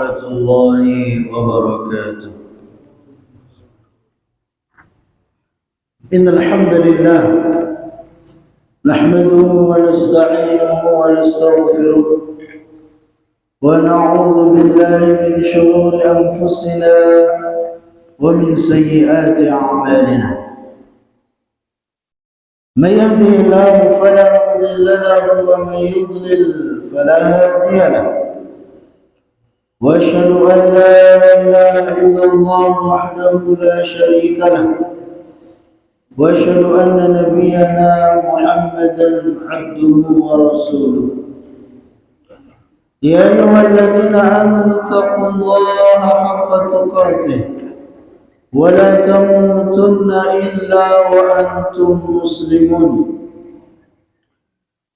ورحمة الله وبركاته. إن الحمد لله نحمده ونستعينه ونستغفره ونعوذ بالله من شرور أنفسنا ومن سيئات أعمالنا. من يهده الله فلا مضل له ومن يضلل فلا هادي له، وأشهد أن لا إله إلا الله وحده لا شريك له، وأشهد أن نبينا محمدا عبده ورسوله. يا أيها الذين آمنوا اتقوا الله حق تقاته ولا تموتن إلا وأنتم مسلمون.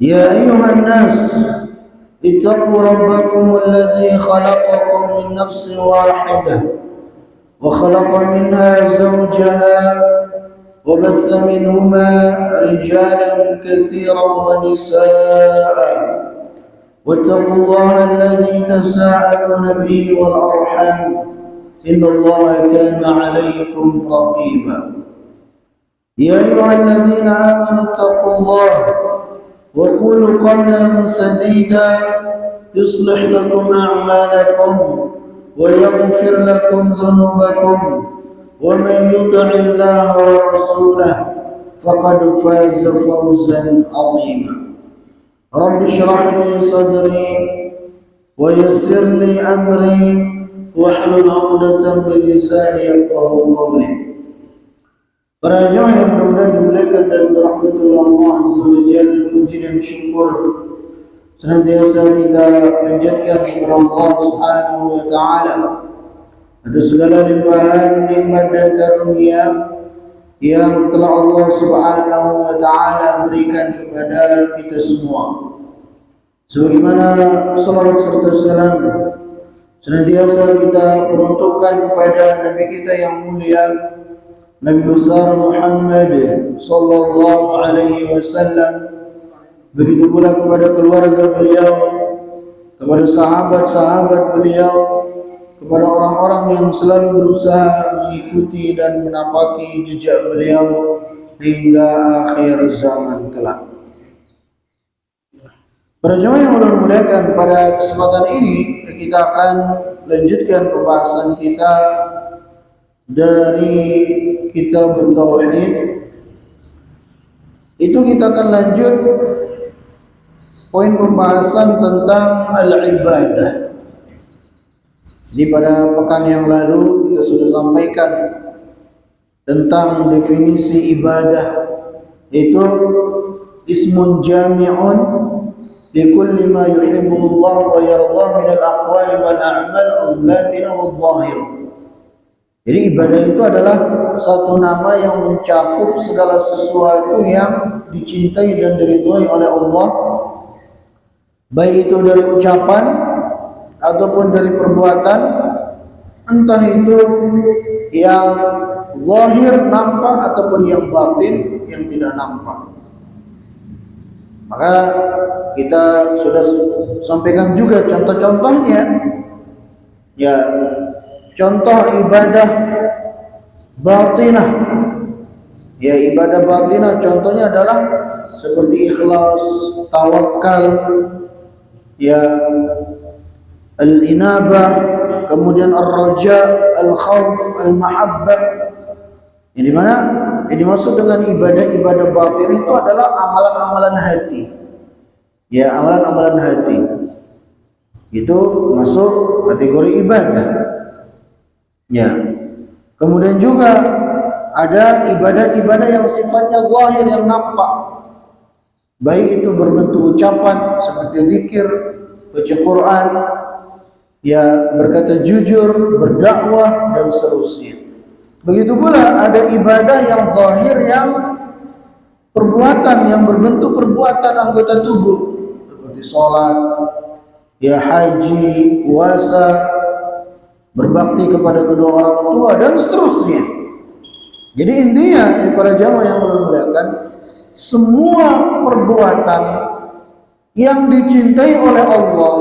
يا أيها الناس اتقوا ربكم الذي خلقكم من نفس واحدة وخلق منها زوجها وبث منهما رجالا كثيرا ونساء، واتقوا الله الذي تساءلون به والأرحام إن الله كان عليكم رقيبا. يا أيها الذين آمنوا اتقوا الله وقولوا قولا سديدا يصلح لكم أعمالكم ويغفر لكم ذنوبكم، ومن يطع الله ورسوله فقد فاز فوزا عظيما. رب اشرح لي صدري ويسر لي أمري واhlul 'uqdatam min lisani yafqahu qawli. Para jemaah yang mudah-mudahan dimuliakan dan dirahmati oleh Allah Azza wa Jalla, puji dan syukur senantiasa kita panjatkan kepada Allah Subhanahu wa taala atas segala limpahan nikmat dan karunia yang telah Allah Subhanahu wa taala berikan kepada kita semua. Sebagaimana salawat serta salam senantiasa kita peruntukkan kepada Nabi kita yang mulia, Nabi besar Muhammad sallallahu alaihi wasallam, begitu pula kepada keluarga beliau, kepada sahabat-sahabat beliau, kepada orang-orang yang selalu berusaha mengikuti dan menapaki jejak beliau hingga akhir zaman kelak. Para jemaah yang mulia-muliakan, pada kesempatan ini kita akan lanjutkan pembahasan kita dari kitab Tauhid. Itu kita akan lanjut poin pembahasan tentang al-ibadah. Jadi pada pekan yang lalu kita sudah sampaikan tentang definisi ibadah, itu ismun jami'un likulli ma yuhibbu Allah wa yardah min al-aqwali wal a'mal al-batinah wal zahir. Jadi ibadah itu adalah satu nama yang mencakup segala sesuatu yang dicintai dan diridhai oleh Allah, baik itu dari ucapan ataupun dari perbuatan, entah itu yang zahir nampak ataupun yang batin yang tidak nampak. Maka kita sudah sampaikan juga contoh-contohnya. Ya, contoh ibadah batinah. Ya, ibadah batinah contohnya adalah seperti ikhlas, tawakal, ya, al-inabah, kemudian ar-raja, al-khauf, al-mahabbah. Yang dimana yang dimaksud dengan ibadah-ibadah batin itu adalah amalan-amalan hati. Ya, amalan-amalan hati itu masuk kategori ibadah. Ya. Kemudian juga ada ibadah-ibadah yang sifatnya zahir, yang nampak, baik itu berbentuk ucapan seperti zikir, baca Quran, ya, berkata jujur, berdakwah dan seterusnya. Begitu pula ada ibadah yang zahir, yang perbuatan, yang berbentuk perbuatan anggota tubuh seperti sholat, ya, haji, puasa, berbakti kepada kedua orang tua dan seterusnya. Jadi intinya para jamaah yang memuliakan, semua perbuatan yang dicintai oleh Allah,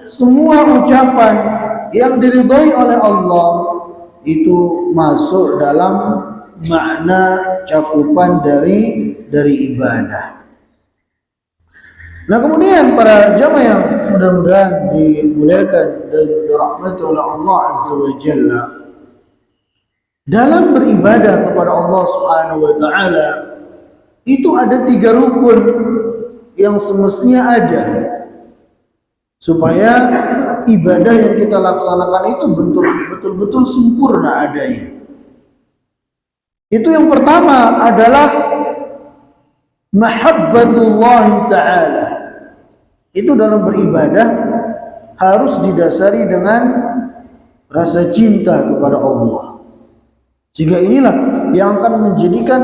semua ucapan yang diridhai oleh Allah itu masuk dalam makna cakupan dari ibadah. Nah, kemudian para jamaah yang mudah-mudahan dimuliakan dan dirahmati oleh Allah Azza wa Jalla, dalam beribadah kepada Allah Subhanahu wa taala itu ada 3 rukun yang semestinya ada supaya ibadah yang kita laksanakan itu betul-betul sempurna adanya. Itu yang pertama adalah mahabbatullah ta'ala. Itu dalam beribadah harus didasari dengan rasa cinta kepada Allah. Sehingga inilah yang akan menjadikan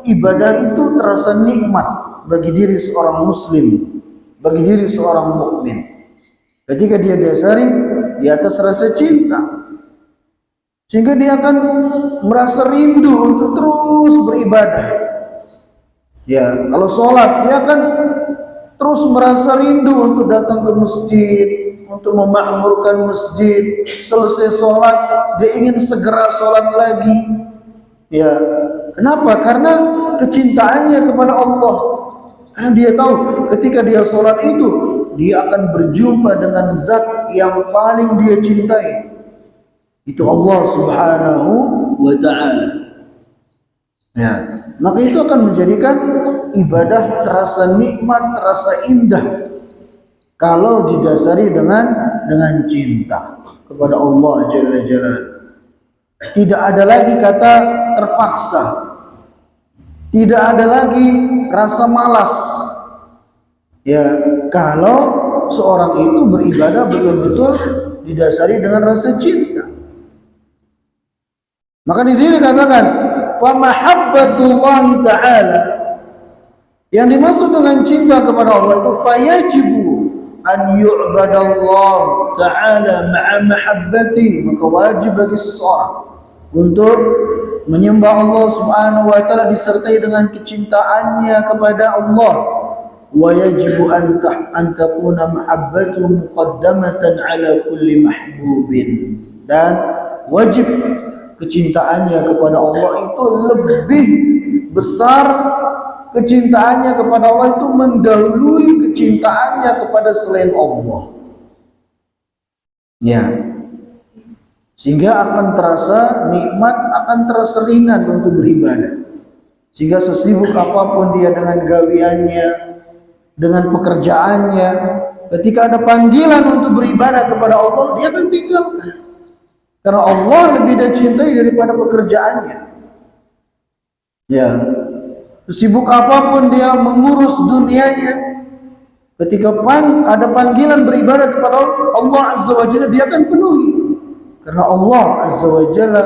ibadah itu terasa nikmat bagi diri seorang muslim, bagi diri seorang mukmin. Ketika dia dasari di atas rasa cinta, sehingga dia akan merasa rindu untuk terus beribadah. Ya, kalau sholat dia akan terus merasa rindu untuk datang ke masjid, untuk memakmurkan masjid. Selesai sholat dia ingin segera sholat lagi. Ya, kenapa? Karena kecintaannya kepada Allah. Karena dia tahu ketika dia sholat itu dia akan berjumpa dengan zat yang paling dia cintai. Itu Allah Subhanahu wa ta'ala. Ya, maka itu akan menjadikan ibadah terasa nikmat, terasa indah kalau didasari dengan cinta kepada Allah Jalla Jalaluhu. Tidak ada lagi kata terpaksa, tidak ada lagi rasa malas. Ya, kalau seorang itu beribadah betul-betul didasari dengan rasa cinta. Maka di sini katakan fa mahabbatullah ta'ala, yang dimaksud dengan cinta kepada Allah itu fayajibu an yu'badallah ta'ala ma'a mahabbati, maka wajib bagi seseorang untuk menyembah Allah Subhanahu wa taala disertai dengan kecintaannya kepada Allah. Wa yajibu an takuna mahabbatu muqaddamatan ala kulli mahbubin, dan wajib kecintaannya kepada Allah itu lebih besar, kecintaannya kepada Allah itu mendahului kecintaannya kepada selain Allah. Ya, sehingga akan terasa nikmat, akan terasa ringan untuk beribadah. Sehingga sesibuk apapun dia dengan gawiannya, dengan pekerjaannya, ketika ada panggilan untuk beribadah kepada Allah, dia akan tinggalkan. Karena Allah lebih dia cintai daripada pekerjaannya. Ya, sibuk apapun dia mengurus dunianya, ketika ada panggilan beribadah kepada Allah Azza wa Jalla, dia akan penuhi. Karena Allah Azza wa Jalla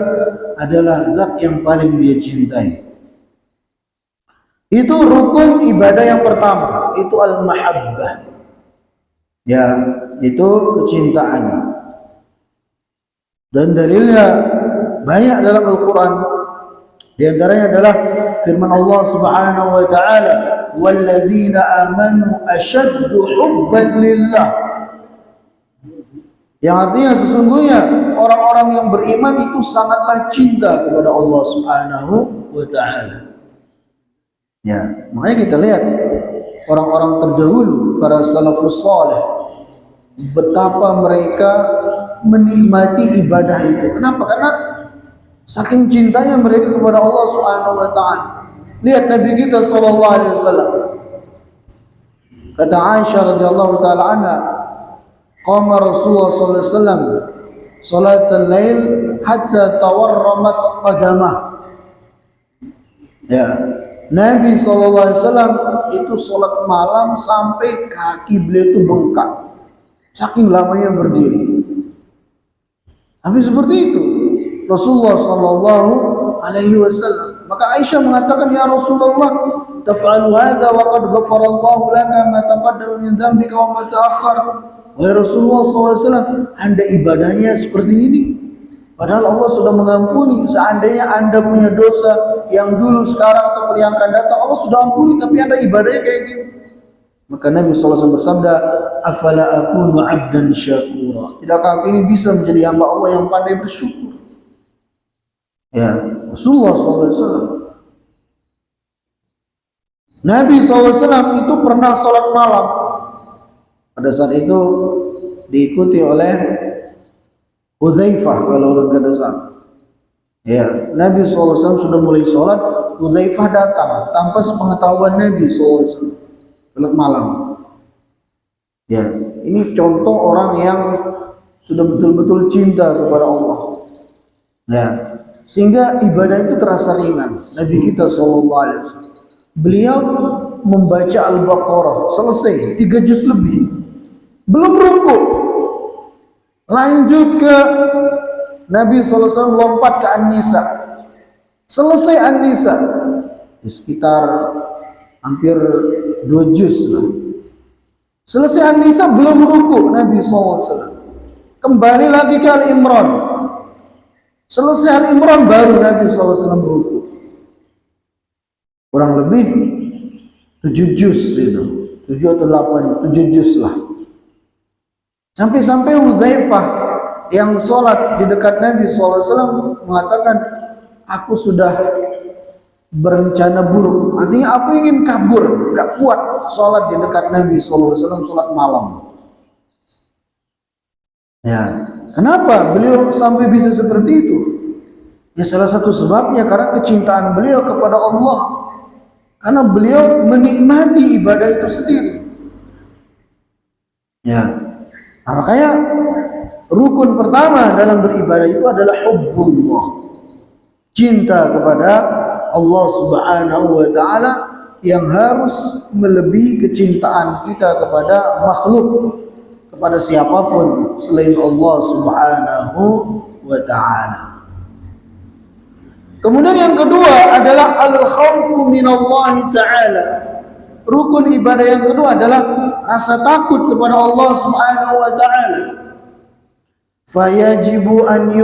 adalah zat yang paling dia cintai. Itu rukun ibadah yang pertama, itu al-mahabbah. Ya, itu kecintaan. Dan dalilnya banyak dalam Al-Quran. Di antaranya adalah firman Allah Subhanahu wa taala, "Walladzina amanu asyaddu hubban lillah." Yang artinya sesungguhnya orang-orang yang beriman itu sangatlah cinta kepada Allah Subhanahu wa taala. Ya, makanya kita lihat orang-orang terdahulu, para salafus saleh, betapa mereka menikmati ibadah itu. Kenapa? Karena saking cintanya mereka kepada Allah Subhanahu wa taala. Lihat Nabi kita sallallahu alaihi wasallam. Kata Aisyah radhiyallahu taala anha, qama Rasulullah sallallahu alaihi wasallam salatul lail hatta tawarramat qadamah. Ya, Nabi sallallahu alaihi wasallam itu salat malam sampai kaki beliau itu bengkak. Saking lamanya berdiri. Tapi seperti itu Rasulullah sallallahu alaihi wasallam. Maka Aisyah mengatakan, "Ya Rasulullah, taf'alu hadza wa qad ghafara Allah laka ma taqaddama min dhanbika wa ma ta'akhkhar." Wahai Rasulullah sallallahu alaihi wasallam, Anda ibadahnya seperti ini, padahal Allah sudah mengampuni. Seandainya Anda punya dosa yang dulu, sekarang ataupun yang akan datang, Allah sudah ampuni, tapi Anda ibadahnya kayak gini. Maka Nabi SAW bersabda, afala akunu abdan syakura. Tidakkah aku ini bisa menjadi hamba Allah yang pandai bersyukur? Ya, Rasulullah SAW. Nabi SAW itu pernah sholat malam. Pada saat itu diikuti oleh Hudzaifah kalau ulun kadasan. Ya, Nabi SAW sudah mulai sholat, Hudzaifah datang tanpa sepengetahuan Nabi SAW. Sholat malam. Ya, ini contoh orang yang sudah betul-betul cinta kepada Allah. Ya, sehingga ibadah itu terasa ringan. Nabi kita SAW, beliau membaca Al-Baqarah selesai 3 juz lebih, belum rukuk, lanjut ke Nabi SAW lompat ke An-Nisa, selesai An-Nisa sekitar hampir 2 juz lah. Selesai An-Nisa belum rukuk Nabi SAW, kembali lagi ke Al-Imran, selesai Al-Imran baru Nabi SAW rukuk. Kurang lebih 7 juz itu, 7 atau 8, 7 juz lah. Sampai-sampai Hudzaifah yang sholat di dekat Nabi SAW mengatakan, aku sudah berencana buruk. Artinya aku ingin kabur, gak kuat sholat di dekat Nabi SAW, sholat malam. Ya, kenapa beliau sampai bisa seperti itu? Ya, salah satu sebabnya karena kecintaan beliau kepada Allah. Karena beliau menikmati ibadah itu sendiri. Ya, nah, makanya rukun pertama dalam beribadah itu adalah hubbullah, cinta kepada Allah Subhanahu wa Ta'ala, yang harus melebihi kecintaan kita kepada makhluk, kepada siapapun selain Allah Subhanahu wa Ta'ala. Kemudian yang kedua adalah al-khawfu minallahi ta'ala. Rukun ibadah yang kedua adalah rasa takut kepada Allah Subhanahu wa ta'ala. Fayajibu an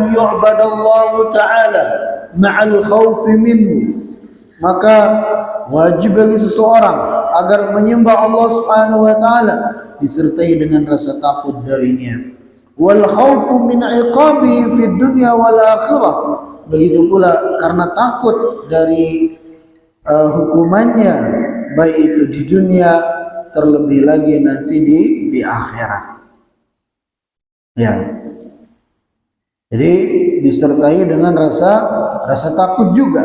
yu'badallahu ta'ala ma'al khawfi minhu. Maka wajib bagi seseorang agar menyembah Allah Subhanahu wa ta'ala disertai dengan rasa takut darinya. Wal khawfu min iqabihi fid dunya wal akhirah. Begitu pula karena takut dari hukumannya, baik itu di dunia, terlebih lagi nanti di akhirat. Ya. Jadi disertai dengan rasa takut juga.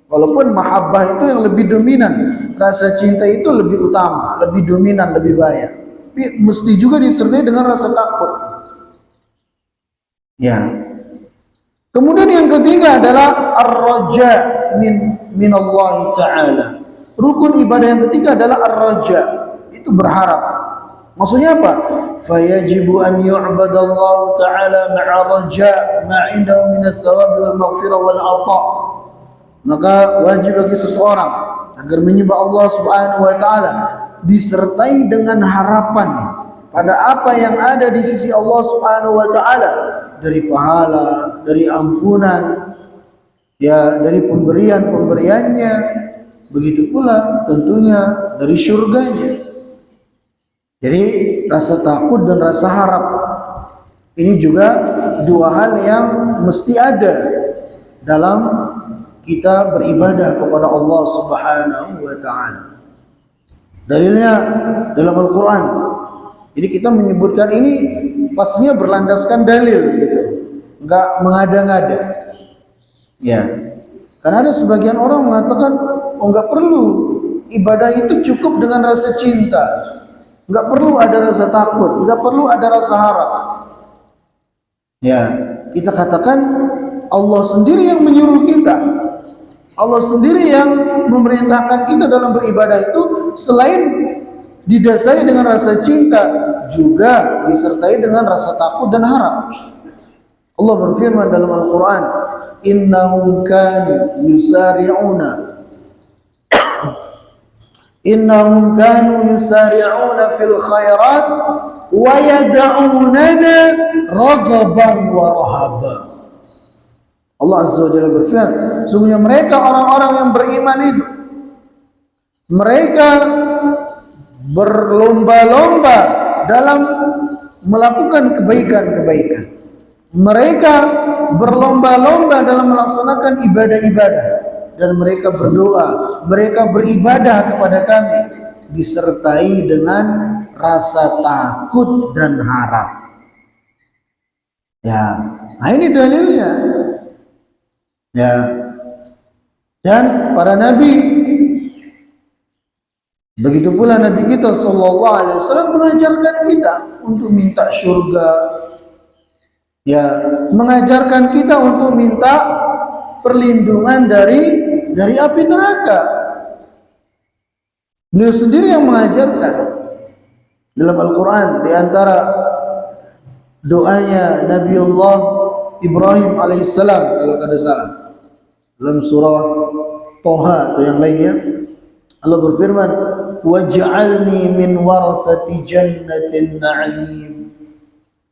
Walaupun mahabbah itu yang lebih dominan, rasa cinta itu lebih utama, lebih dominan, lebih banyak. Tapi mesti juga disertai dengan rasa takut. Ya. Kemudian yang ketiga adalah ar-raja min Allah Ta'ala. Rukun ibadah yang ketiga adalah ar-raja, itu berharap. Maksudnya apa? Fayajibu an yu'badallahu ta'ala ma'a raja ma'indahu min ats-tsawab wal maghfirah wal 'atha. Maka wajib bagi seseorang agar menyembah Allah Subhanahu wa ta'ala disertai dengan harapan pada apa yang ada di sisi Allah Subhanahu wa ta'ala, dari pahala, dari ampunan, ya, dari pemberian-pemberiannya, begitu pula tentunya dari surganya. Jadi rasa takut dan rasa harap ini juga dua hal yang mesti ada dalam kita beribadah kepada Allah Subhanahu wa ta'ala. Dalilnya dalam Al-Quran. Jadi kita menyebutkan ini pastinya berlandaskan dalil gitu, enggak mengada-ngada. Ya, karena ada sebagian orang mengatakan, oh enggak perlu, ibadah itu cukup dengan rasa cinta, enggak perlu ada rasa takut, enggak perlu ada rasa harap. Ya, kita katakan Allah sendiri yang menyuruh kita, Allah sendiri yang memerintahkan kita dalam beribadah itu, selain didasari dengan rasa cinta, juga disertai dengan rasa takut dan harap. Allah berfirman dalam Al-Quran, innahum kanu yusari'una fil khairat wa yad'unana raghaban wa rahaba. Allah Azza wa Jalla berfirman, sungguhnya mereka orang-orang yang beriman itu Mereka berlomba-lomba dalam melakukan kebaikan-kebaikan. Mereka berlomba-lomba dalam melaksanakan ibadah-ibadah, dan mereka berdoa, mereka beribadah kepada kami disertai dengan rasa takut dan harap. Ya, nah ini dalilnya. Ya, dan para nabi, begitu pula Nabi kita sallallahu alaihi wasallam mengajarkan kita untuk minta surga. Ya, mengajarkan kita untuk minta perlindungan dari api neraka. Beliau sendiri yang mengajarkan dalam Al-Quran, di antara doanya Nabiullah Ibrahim alaihissalam, kalau tidak salah, dalam surah Toha atau yang lainnya, Allah berfirman, waj'alni min warathati jannatin na'im.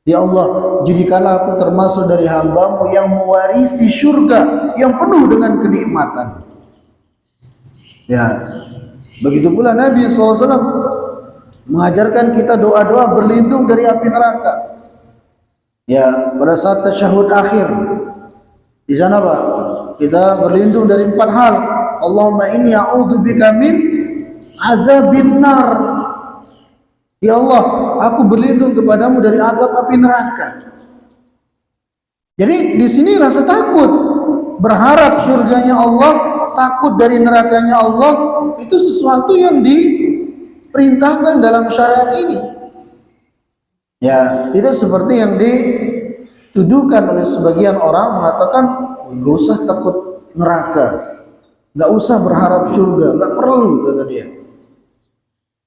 Ya Allah, jadikanlah aku termasuk dari hamba-Mu yang mewarisi surga yang penuh dengan kenikmatan. Ya, begitu pula Nabi SAW mengajarkan kita doa-doa berlindung dari api neraka. Ya, pada saat tasyahud akhir, di sana Pak, kita berlindung dari 4 hal. Allahumma inni a'udzubika min azabin nar. Ya Allah, aku berlindung kepadamu dari azab api neraka. Jadi di sini rasa takut, berharap surganya Allah, takut dari nerakanya Allah, itu sesuatu yang diperintahkan dalam syariat ini. Ya, tidak seperti yang dituduhkan oleh sebagian orang mengatakan, nggak usah takut neraka, nggak usah berharap surga, nggak perlu, kata dia.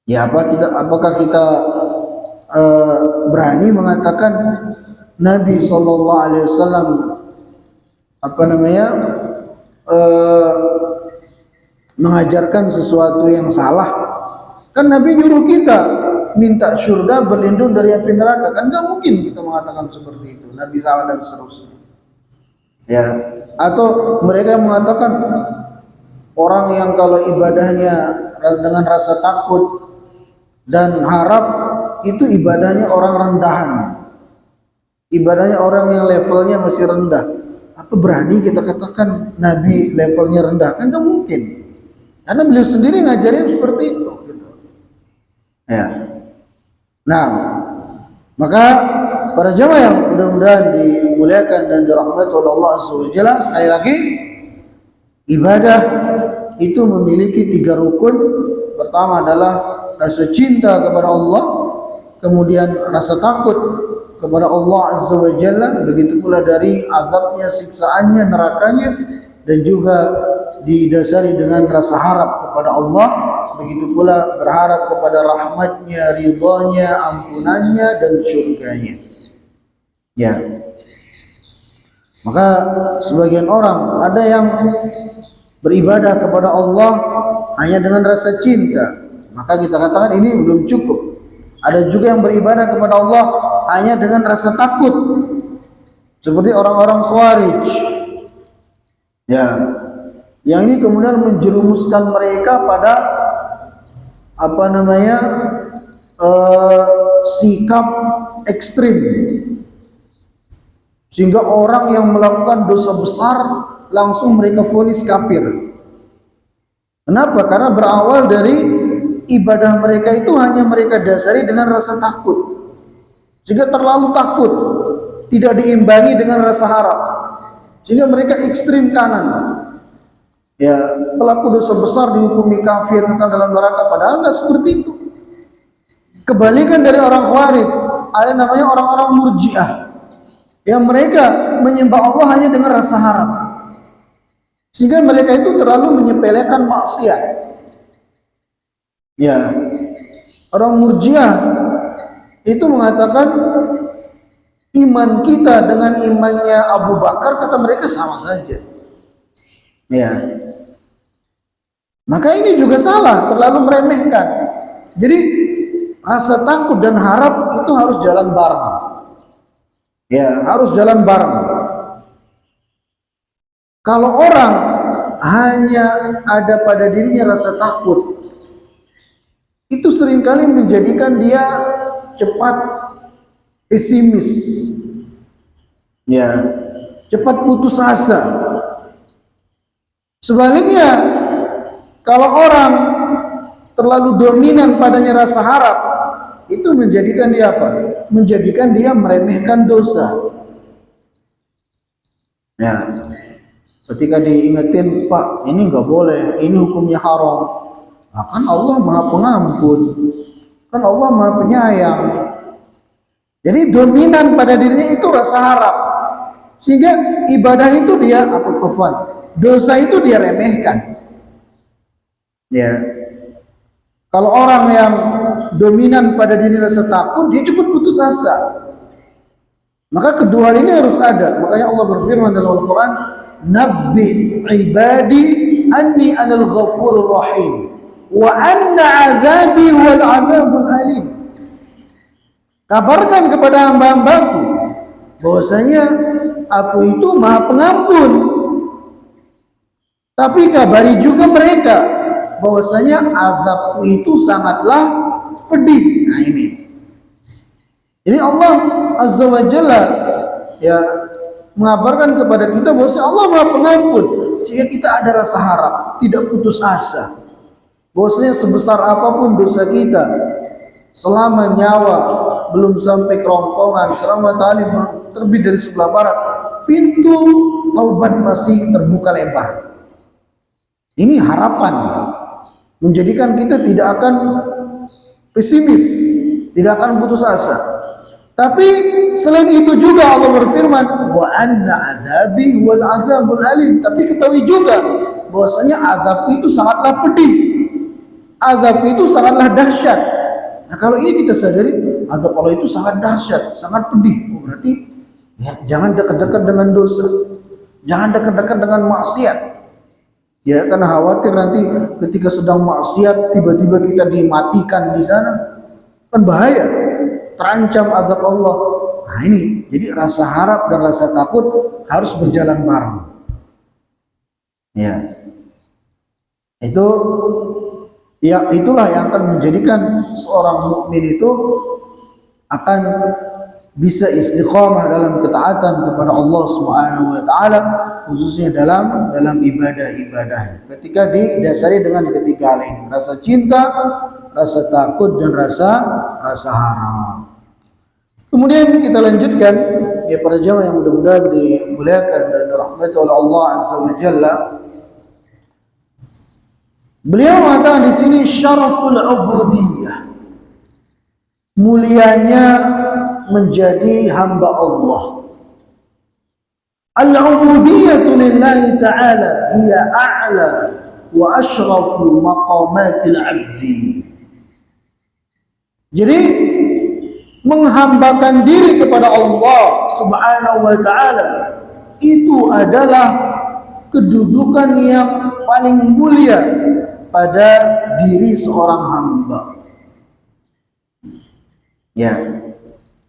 Ya, apakah kita berani mengatakan Nabi SAW mengajarkan sesuatu yang salah? Kan Nabi nyuruh kita minta surga, berlindung dari api neraka. Kan nggak mungkin kita mengatakan seperti itu, Nabi salah dan seterusnya. Ya, atau mereka mengatakan orang yang kalau ibadahnya dengan rasa takut dan harap, itu ibadahnya orang rendahan, ibadahnya orang yang levelnya masih rendah. Apa berani kita katakan Nabi levelnya rendah? Kan tidak mungkin, karena beliau sendiri ngajarin seperti itu gitu. Ya, nah, maka para jamaah yang mudah-mudahan dimuliakan dan dirahmati oleh Allah SWT, sekali lagi, ibadah itu memiliki 3 rukun. Pertama adalah rasa cinta kepada Allah, kemudian rasa takut kepada Allah Azza wa Jalla, begitu pula dari azabnya, siksaannya, nerakanya, dan juga didasari dengan rasa harap kepada Allah, begitu pula berharap kepada rahmatnya, ridhanya, ampunannya, dan surganya. Ya, maka sebagian orang ada yang beribadah kepada Allah hanya dengan rasa cinta, maka kita katakan ini belum cukup. Ada juga yang beribadah kepada Allah hanya dengan rasa takut, seperti orang-orang Khawarij. Ya, yang ini kemudian menjerumuskan mereka pada sikap ekstrim, sehingga orang yang melakukan dosa besar langsung mereka vonis kafir. Kenapa? Karena berawal dari ibadah mereka itu hanya mereka dasari dengan rasa takut, sehingga terlalu takut, tidak diimbangi dengan rasa harap, sehingga mereka ekstrim kanan. Ya, pelaku dosa besar dihukumi kafir, akan dalam neraka, padahal nggak seperti itu. Kebalikan dari orang Khawarij, ada namanya orang-orang Murji'ah, yang mereka menyembah Allah hanya dengan rasa harap, sehingga mereka itu terlalu menyepelekan maksiat. Ya, orang Murji'ah itu mengatakan iman kita dengan imannya Abu Bakar, kata mereka, sama saja. Ya, maka ini juga salah, terlalu meremehkan. Jadi rasa takut dan harap itu harus jalan bareng. Ya, harus jalan bareng. Kalau orang hanya ada pada dirinya rasa takut, itu seringkali menjadikan dia cepat pesimis, ya, cepat putus asa. Sebaliknya, kalau orang terlalu dominan padanya rasa harap, itu menjadikan dia apa? Menjadikan dia meremehkan dosa. Ya, ketika diingetin, Pak, ini nggak boleh, ini hukumnya haram. Nah, kan Allah Maha Pengampun, kan Allah Maha Penyayang. Jadi dominan pada dirinya itu rasa harap, sehingga ibadah itu dia apa-apaan, dosa itu dia remehkan. Ya, kalau orang yang dominan pada diri rasa takut, dia cepat putus asa. Maka kedua hal ini harus ada. Makanya Allah berfirman dalam Al-Quran, Nabbi ibadi anni anal ghafurur rahim wa anna azabi wal azabul alim. Kabarkan kepada hamba-hambaku bahwasanya aku itu Maha Pengampun. Tapi kabari juga mereka bahwasanya azabku itu sangatlah pedih. Nah ini. Jadi Allah Azza wa Jalla ya mengabarkan kepada kita bahwasanya Allah Maha Pengampun, sehingga kita ada rasa harap, tidak putus asa. Bahwasanya sebesar apapun dosa kita, selama nyawa belum sampai kerongkongan, selama matahari terbit dari sebelah barat, pintu taubat masih terbuka lebar. Ini harapan menjadikan kita tidak akan pesimis, tidak akan putus asa. Tapi selain itu juga Allah berfirman, wa anna adzabi wal azabul alim. Tapi ketahui juga bahwasanya azab itu sangatlah pedih. Azab itu sangatlah dahsyat. Nah, kalau ini kita sadari, azab Allah itu sangat dahsyat, sangat pedih. Berarti ya, jangan dekat-dekat dengan dosa, jangan dekat-dekat dengan maksiat. Ya, karena khawatir nanti ketika sedang maksiat tiba-tiba kita dimatikan di sana, kan bahaya, terancam azab Allah. Nah ini, jadi rasa harap dan rasa takut harus berjalan bareng. Ya, itu. Ya, itulah yang akan menjadikan seorang mukmin itu akan bisa istiqamah dalam ketaatan kepada Allah Subhanahu wa taala, khususnya dalam ibadah-ibadahnya. Ketika didasari dengan ketiga hal ini, rasa cinta, rasa takut, dan rasa harap. Kemudian kita lanjutkan ya para jamaah yang mudah-mudahan dimuliakan dan dirahmati oleh Allah Azza wa Jalla. Beliau mengatakan di sini syaraful ubudiyah, mulianya menjadi hamba Allah. Al-ubudiyatu lillahi ta'ala hiya a'la wa ashrafu maqamatil 'abdi. Jadi menghambakan diri kepada Allah Subhanahu wa taala itu adalah kedudukan yang paling mulia pada diri seorang hamba. Ya.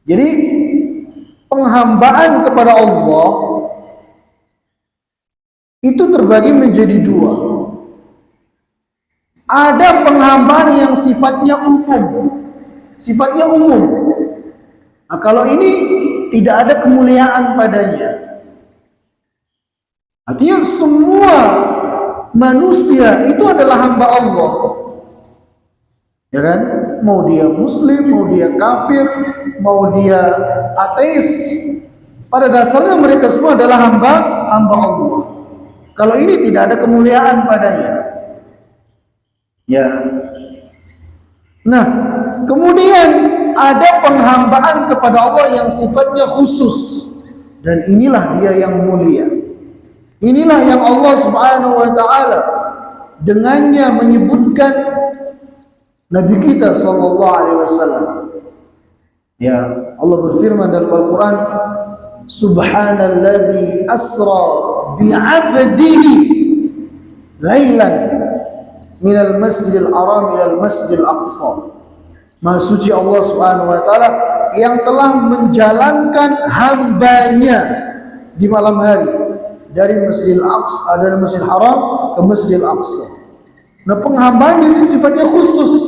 Jadi penghambaan kepada Allah itu terbagi menjadi dua. Ada penghambaan yang sifatnya umum. Sifatnya umum. Nah, kalau ini tidak ada kemuliaan padanya. Artinya semua manusia itu adalah hamba Allah, ya kan? Mau dia muslim, mau dia kafir, mau dia ateis, pada dasarnya mereka semua adalah hamba Allah. Kalau ini tidak ada kemuliaan padanya, ya. Nah, kemudian ada penghambaan kepada Allah yang sifatnya khusus, dan inilah dia yang mulia. Inilah yang Allah Subhanahu wa taala dengannya menyebutkan Nabi kita sallallahu alaihi wasallam. Ya, Allah berfirman dalam Al-Qur'an, Subhanalladzi asra bi'abdihi lailan minal masjidil haram ilal masjidil aqsa. Maha suci Allah Subhanahu wa taala yang telah menjalankan hambanya di malam hari dari Masjidil Aqsa, dari Masjidil Haram ke Masjidil Aqsa. Nah, penghambaan di sini sifatnya khusus.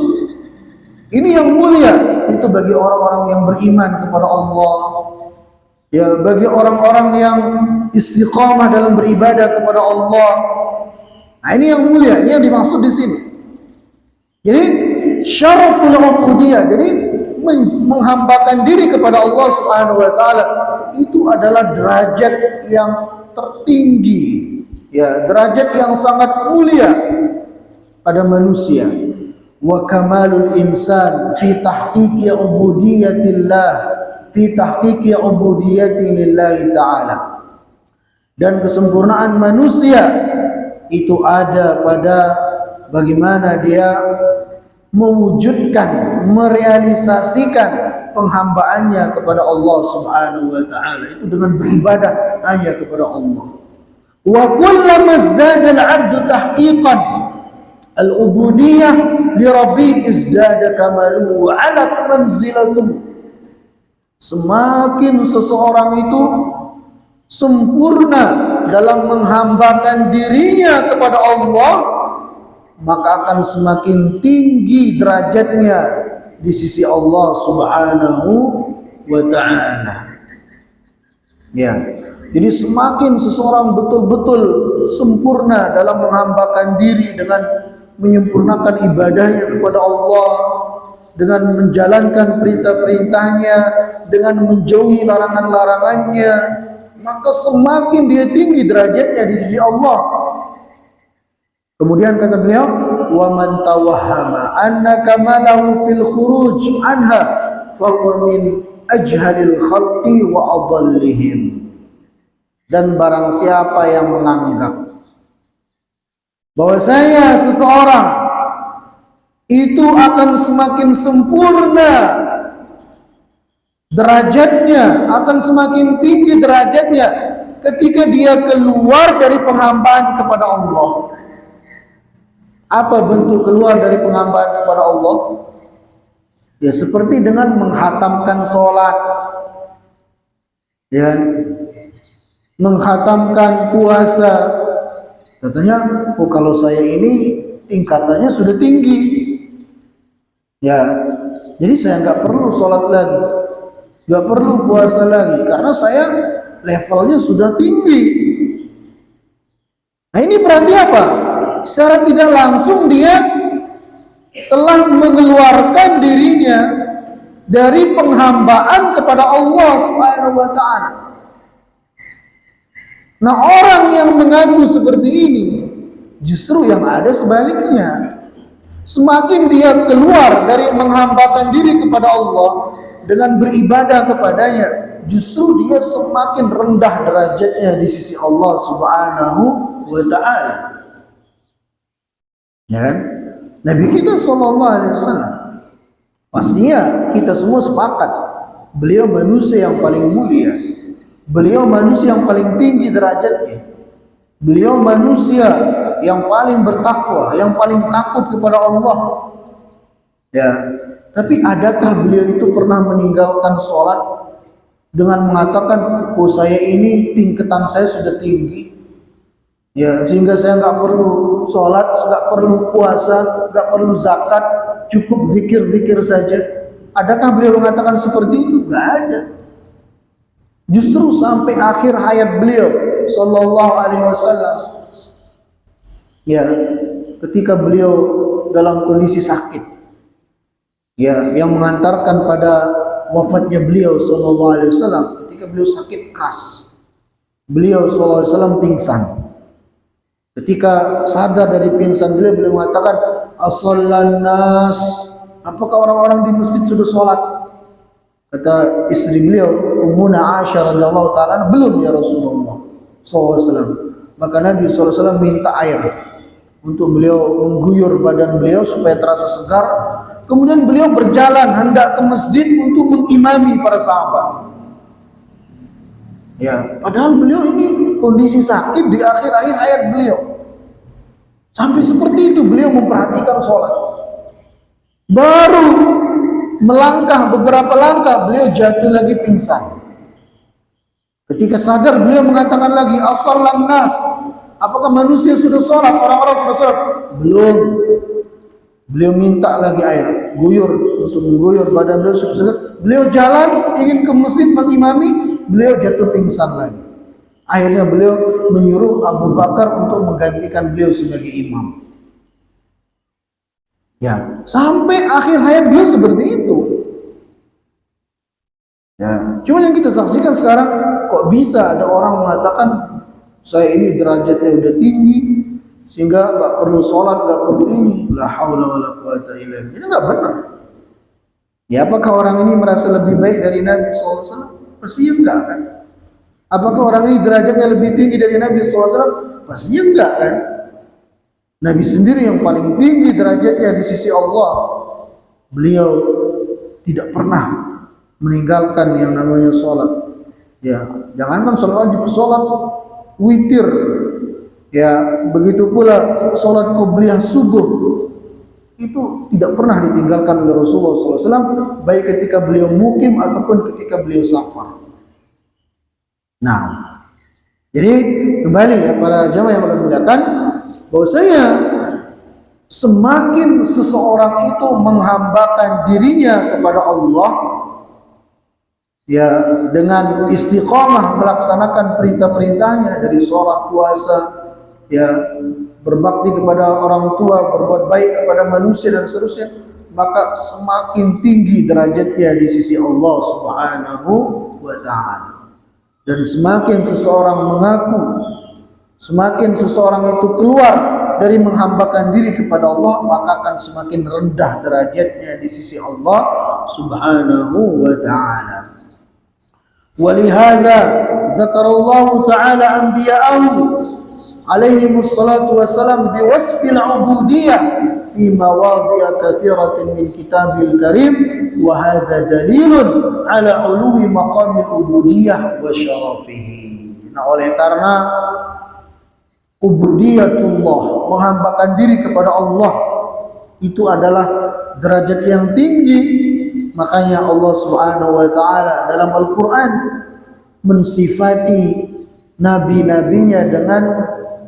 Ini yang mulia itu bagi orang-orang yang beriman kepada Allah. Ya, bagi orang-orang yang istiqamah dalam beribadah kepada Allah. Nah, ini yang mulia, ini yang dimaksud di sini. Jadi syaraful ubudiyah, jadi menghambakan diri kepada Allah Subhanahu wa taala itu adalah derajat yang tertinggi, ya, derajat yang sangat mulia pada manusia. Wa kamalul insan fi tahqiqi ubudiyatillah, fi tahqiqi ubudiyati lillahi ta'ala. Dan kesempurnaan manusia itu ada pada bagaimana dia mewujudkan, merealisasikan penghambaannya kepada Allah Subhanahu wa taala, itu dengan beribadah hanya kepada Allah. Wa kullama izdada al-'abdu tahqiqan al-ubudiyah li rabbi izdada kamaluhu 'ala manzilatuhu. Semakin seseorang itu sempurna dalam menghambakan dirinya kepada Allah, maka akan semakin tinggi derajatnya di sisi Allah Subhanahu wa ta'ala. Ya. Jadi semakin seseorang betul-betul sempurna dalam menghambakan diri dengan menyempurnakan ibadahnya kepada Allah, dengan menjalankan perintah-perintahnya, dengan menjauhi larangan-larangannya, maka semakin dia tinggi derajatnya di sisi Allah. Kemudian kata beliau, wa man tawahhama anna kamalahu fil khuruj anha fa huwa min ajhalil khalqi wa adallihim. Dan barang siapa yang menganggap bahwasanya seseorang itu akan semakin sempurna derajatnya, akan semakin tinggi derajatnya ketika dia keluar dari penghambaan kepada Allah. Apa bentuk keluar dari penghambaan kepada Allah? Ya seperti dengan menghatamkan sholat, ya, menghatamkan puasa. Katanya, oh kalau saya ini tingkatannya sudah tinggi, ya, jadi saya nggak perlu sholat lagi, nggak perlu puasa lagi, karena saya levelnya sudah tinggi. Nah ini berarti apa? Secara tidak langsung dia telah mengeluarkan dirinya dari penghambaan kepada Allah Subhanahu wa ta'ala. Nah orang yang mengaku seperti ini justru yang ada sebaliknya. Semakin dia keluar dari menghambakan diri kepada Allah dengan beribadah kepadanya, justru dia semakin rendah derajatnya di sisi Allah Subhanahu wa ta'ala. Ya kan? Nabi kita SAW, pastinya kita semua sepakat, beliau manusia yang paling mulia, beliau manusia yang paling tinggi derajatnya, beliau manusia yang paling bertakwa, yang paling takut kepada Allah. Ya, tapi adakah beliau itu pernah meninggalkan sholat dengan mengatakan, oh saya ini tingkatan saya sudah tinggi, ya, sehingga saya nggak perlu sholat, nggak perlu puasa, nggak perlu zakat, cukup zikir-zikir saja. Adakah beliau mengatakan seperti itu? Nggak ada. Justru sampai akhir hayat beliau Sallallahu Alaihi Wasallam, ya, ketika beliau dalam kondisi sakit, ya, yang mengantarkan pada wafatnya beliau Sallallahu Alaihi Wasallam, ketika beliau sakit keras, beliau Sallallahu Alaihi Wasallam pingsan. Ketika sadar dari pingsan beliau mengatakan, as-shallan nas, apakah orang-orang di masjid sudah sholat? Kata istri beliau, Ummuna Aisyah radhiyallahu ta'ala, belum ya Rasulullah SAW. Maka Nabi SAW minta air untuk beliau mengguyur badan beliau supaya terasa segar. Kemudian beliau berjalan hendak ke masjid untuk mengimami para sahabat. Ya, padahal beliau ini kondisi sakit di akhir-akhir hayat beliau. Sampai seperti itu beliau memperhatikan sholat. Baru melangkah beberapa langkah beliau jatuh lagi pingsan. Ketika sadar beliau mengatakan lagi, as-shallan nas, apakah manusia sudah sholat, orang-orang sudah sholat? Belum. Beliau minta lagi air, guyur untuk mengguyur badan beliau. Beliau jalan ingin ke masjid mengimami, beliau jatuh pingsan lagi. Akhirnya beliau menyuruh Abu Bakar untuk menggantikan beliau sebagai imam. Ya, sampai akhir hayat beliau seperti itu. Ya, cuma yang kita saksikan sekarang, kok bisa ada orang mengatakan saya ini derajatnya udah tinggi sehingga nggak perlu sholat, nggak perlu ini. La haula wala quwata illa billah. Ini nggak benar. Ya, apakah orang ini merasa lebih baik dari Nabi SAW? Pasti enggak kan? Apakah orang ini derajatnya lebih tinggi dari Nabi SAW? Pastinya enggak kan? Nabi sendiri yang paling tinggi derajatnya di sisi Allah. Beliau tidak pernah meninggalkan yang namanya sholat. Ya, jangankan sholat wajib, sholat witir. Ya, begitu pula sholat qobliyah subuh itu tidak pernah ditinggalkan oleh Rasulullah SAW, baik ketika beliau mukim ataupun ketika beliau safar. Nah, jadi kembali ya para jamaah yang dimuliakan, bahwasanya semakin seseorang itu menghambakan dirinya kepada Allah, ya, dengan istiqamah melaksanakan perintah-perintahnya dari sholat, puasa, ya, berbakti kepada orang tua, berbuat baik kepada manusia dan seterusnya, maka semakin tinggi derajatnya di sisi Allah Subhanahu wa Ta'ala. Dan semakin seseorang mengaku, semakin seseorang itu keluar dari menghambakan diri kepada Allah, maka akan semakin rendah derajatnya di sisi Allah Subhanahu wa Ta'ala. Walihada dzakarallahu ta'ala anbiya'ahu alaihimus salatu wassalam biwasfil ubudiyah fi mawadhi'a katsiratin min kitabil karim, wa hadza dalilun ala uluwi maqamil ubudiyah wa syarafihi. Nah, oleh karena ubudiyatullah, menghambakan diri kepada Allah, itu adalah derajat yang tinggi, makanya Allah Subhanahu wa Ta'ala dalam Al-Quran mensifati nabi-nabinya dengan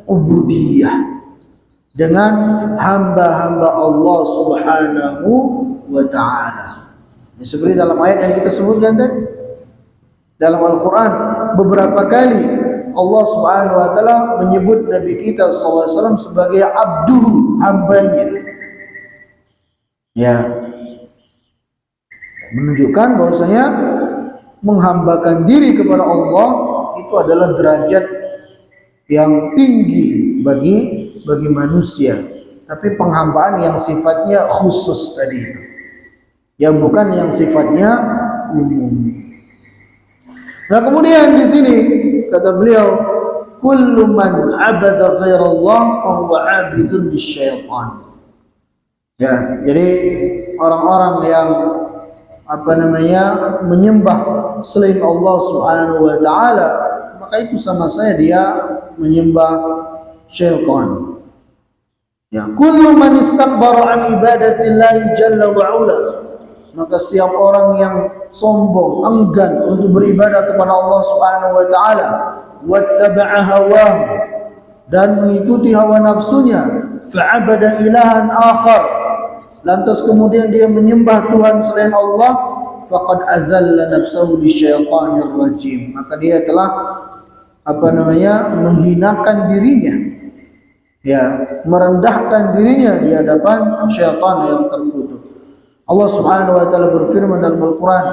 ubudiyah, dengan hamba-hamba Allah Subhanahu wa Ta'ala. Seperti dalam ayat yang kita sebutkan tadi, dalam Al-Quran beberapa kali Allah Subhanahu wa Ta'ala menyebut Nabi kita SAW sebagai abduhu, hambanya. Ya, menunjukkan bahwasanya menghambakan diri kepada Allah itu adalah derajat yang tinggi bagi manusia, tapi penghambaan yang sifatnya khusus tadi itu, yang bukan yang sifatnya umum. Nah, kemudian di sini kata beliau, kullu man abada ghairallah fa huwa abidun lisyaitan. Ya, jadi orang-orang yang menyembah selain Allah Subhanahu wa Ta'ala, maka itu sama saja dia menyembah syaitan. Ya, kullu man istakbara an ibadatillahi jalla wa ula, maka setiap orang yang sombong, enggan untuk beribadah kepada Allah Subhanahu wa Ta'ala, wattaba'a hawahu, dan mengikuti hawa nafsunya, fa'abada ilahan akhar, lantas kemudian dia menyembah Tuhan selain Allah, faqad adzalla nafsahu lisyaitanir rajim, maka dia telah menghinakan dirinya, ya, merendahkan dirinya di hadapan syaitan yang terkutuk. Allah Subhanahu wa Ta'ala berfirman dalam Al-Quran,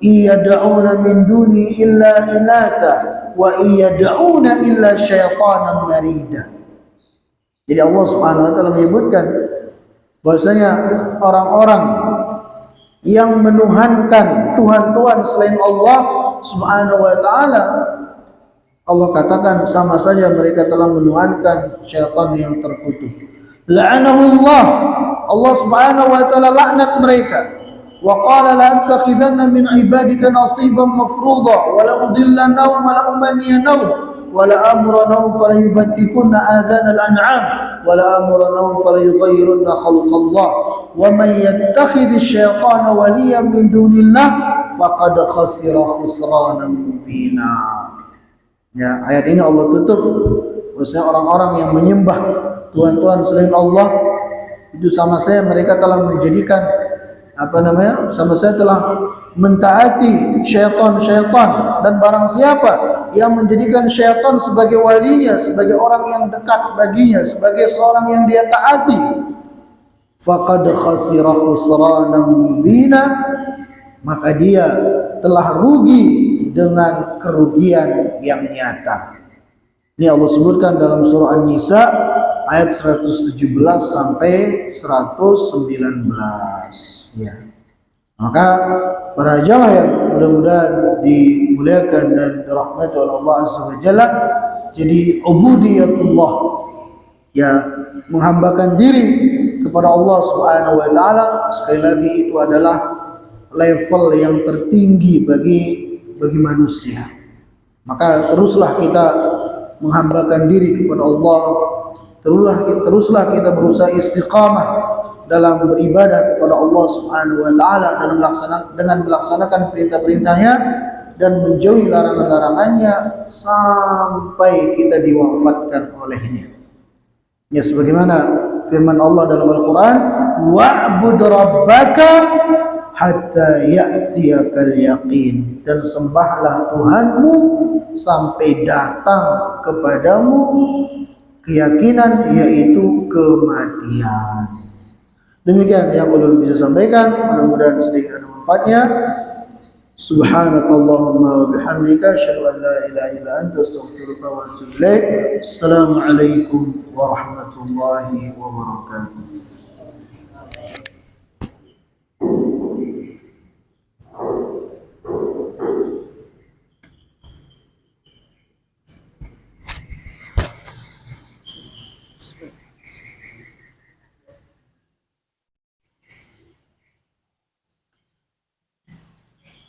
iyad'una min duni illa inatha wa iyad'una illa syaitanan marida. Jadi Allah Subhanahu wa Ta'ala menyebutkan bahwasanya orang-orang yang menuhankan Tuhan-Tuhan selain Allah Subhanahu wa Ta'ala, Allah katakan sama saja mereka telah menuhankan syaitan yang terkutuk. La'anahullah, Allah Subhanahu wa Ta'ala laknat mereka. Wa qala la attakhidanna min ibadika nasiban mafruḍa wa la udillannahum wa la umanniyannahum wa la amrunahum fala yubattikunna adhana al-an'am wa la amrunahum fala yughayyirunna khalqallah wa man yattakhidhish shaytana waliyan min dunillah faqad khasira khusranan mubina. Ya, ayat ini Allah tutup bahwasanya orang-orang yang menyembah Tuhan-Tuhan selain Allah itu sama saja mereka telah menjadikan sama saya telah mentaati syaitan, dan barang siapa yang menjadikan syaitan sebagai walinya, sebagai orang yang dekat baginya, sebagai seorang yang dia taati, faqad khasira khusranan mubina, maka dia telah rugi dengan kerugian yang nyata. Ini Allah sebutkan dalam surah An-Nisa ayat 117 sampai 119 ya. Maka para jamaah yang mudah-mudahan dimuliakan dan dirahmati oleh Allah Azza wa Jalla, jadi ubudiyatullah ya, menghambakan diri kepada Allah Subhanahu wa taala, sekali lagi itu adalah level yang tertinggi bagi manusia. Maka teruslah kita menghambakan diri kepada Allah, teruslah kita berusaha istiqamah dalam beribadah kepada Allah Subhanahu wa taala dengan melaksanakan perintah-perintahnya dan menjauhi larangan-larangannya sampai kita diwafatkan olehnya. Ya, sebagaimana firman Allah dalam Al-Qur'an, wa'bud rabbaka hatta ya'tiyakal yaqin, dan sembahlah Tuhanmu sampai datang kepadamu keyakinan, yaitu kematian. Demikian yang ulun bisa sampaikan, mudah-mudahan sedikit ada manfaatnya. Subhanakallahumma wa bihamdika asyhadu an la ilaha illa anta astaghfiruka wa atubu ilaik. Assalamualaikum warahmatullahi wabarakatuh.